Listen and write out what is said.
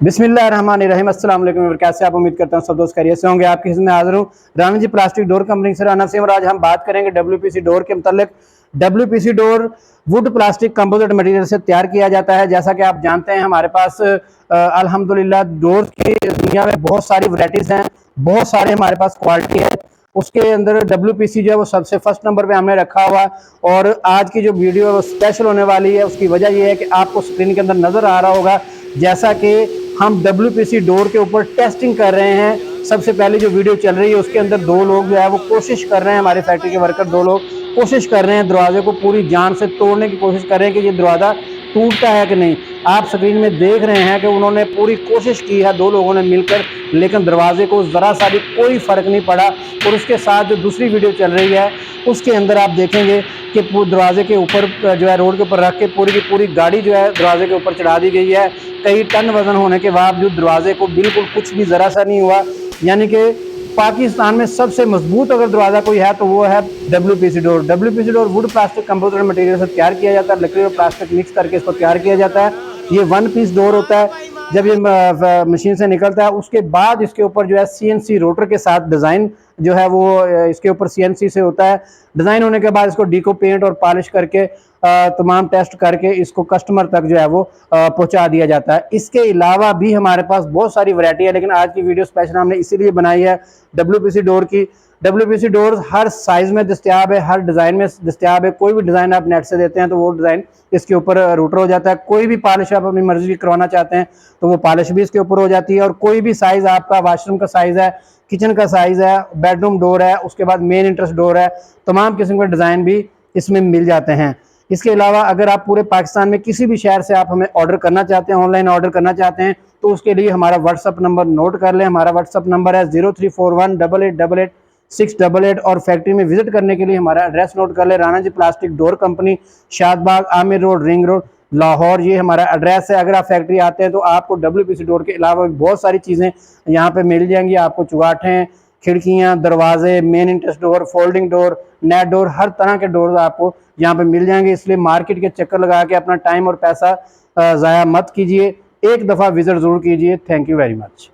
बिस्मिल्लाहिर्रहमानिर्रहीम। अस्सलाम वालेकुम। कैसे आप? उम्मीद करता हूँ सब दोस्त खैरियत से होंगे। आपकी खिदमत में हाजिर हूँ Rana ji plastic door company से राना सिंह, और आज हम बात करेंगे डब्ल्यूपीसी डोर के मतलब। WPC door would plastic composite material से तैयार किया जाता है। जैसा कि आप जानते हैं हमारे पास अल्हम्दुलिल्लाह डोर की दुनिया में बहुत सारी वैरायटीज़ हैं, बहुत सारे हमारे पास क्वालिटी है। उसके अंदर डब्ल्यूपीसी जो है वो सबसे फर्स्ट नंबर पे हमने रखा हुआ है। और आज की जो वीडियो है वो स्पेशल होने वाली है। उसकी वजह यह है कि आपको स्क्रीन के अंदर नज़र आ रहा होगा जैसा कि हम डब्ल्यूपीसी डोर के ऊपर टेस्टिंग कर रहे हैं। सबसे पहले जो वीडियो चल रही है उसके अंदर दो लोग जो है वो कोशिश कर रहे हैं, हमारे फैक्ट्री के वर्कर दो लोग कोशिश कर रहे हैं दरवाजे को पूरी जान से तोड़ने की कोशिश कर रहे हैं कि ये दरवाज़ा टूटता है कि नहीं। आप स्क्रीन में देख रहे हैं कि उन्होंने पूरी कोशिश की है दो लोगों ने मिलकर, लेकिन दरवाजे को ज़रा सा भी कोई फ़र्क नहीं पड़ा। और उसके साथ जो दूसरी वीडियो चल रही है उसके अंदर आप देखेंगे कि दरवाजे के ऊपर जो है रोड के ऊपर रख के पूरी की पूरी गाड़ी जो है दरवाजे के ऊपर चढ़ा दी गई है। कई टन वजन होने के बावजूद दरवाजे को बिल्कुल कुछ भी ज़रा सा नहीं हुआ। यानी कि पाकिस्तान में सबसे मजबूत अगर दरवाज़ा कोई है तो वो है WPC door. WPC door would plastic composite material से तैयार किया जाता है, लकड़ी और प्लास्टिक मिक्स करके इसको तैयार किया जाता है। ये वन पीस डोर होता है। जब ये मशीन से निकलता है उसके बाद इसके ऊपर जो है सीएनसी रोटर के साथ डिज़ाइन जो है वो इसके ऊपर सीएनसी से होता है। डिज़ाइन होने के बाद इसको डीको पेंट और पॉलिश करके तमाम टेस्ट करके इसको कस्टमर तक जो है वो पहुंचा दिया जाता है। इसके अलावा भी हमारे पास बहुत सारी वैरायटी है, लेकिन आज की वीडियो स्पेशल हमने इसीलिए बनाई है डब्ल्यूपीसी डोर की। डब्ल्यूपीसी डोर हर साइज में दस्तियाब है, हर डिज़ाइन में दस्तियाब है। कोई भी डिज़ाइन आप नेट से देते हैं तो वो डिज़ाइन इसके ऊपर रूटर हो जाता है। कोई भी पॉलिश आप अपनी मर्जी की करवाना चाहते हैं तो वो पॉलिश भी इसके ऊपर हो जाती है। और कोई भी साइज़ आपका वाशरूम का साइज़ है, किचन का साइज़ है, बेडरूम डोर है, उसके बाद मेन इंट्रेंस डोर है, तमाम किस्म के डिज़ाइन भी इसमें मिल जाते हैं। इसके अलावा अगर आप पूरे पाकिस्तान में किसी भी शहर से आप हमें ऑर्डर करना चाहते हैं, ऑनलाइन ऑर्डर करना चाहते हैं, तो उसके लिए हमारा व्हाट्सअप नंबर नोट कर लें। हमारा व्हाट्सअप नंबर है 0341888688। और फैक्ट्री में विजिट करने के लिए हमारा एड्रेस नोट कर ले, Rana ji plastic door company, Shadbagh, Aamir road, ring road, Lahore. ये हमारा एड्रेस है। अगर आप फैक्ट्री आते हैं तो आपको डब्ल्यूपीसी डोर के अलावा बहुत सारी चीज़ें यहाँ पे मिल जाएंगी। आपको चुगाठें, खिड़कियाँ, दरवाजे, main entrance door, folding door, net door, हर तरह के डोर आपको यहाँ पे मिल जाएंगे। इसलिए मार्केट के चक्कर लगा के अपना टाइम और पैसा ज़ाया मत कीजिए, एक दफ़ा विजिट ज़रूर कीजिए। Thank you very much.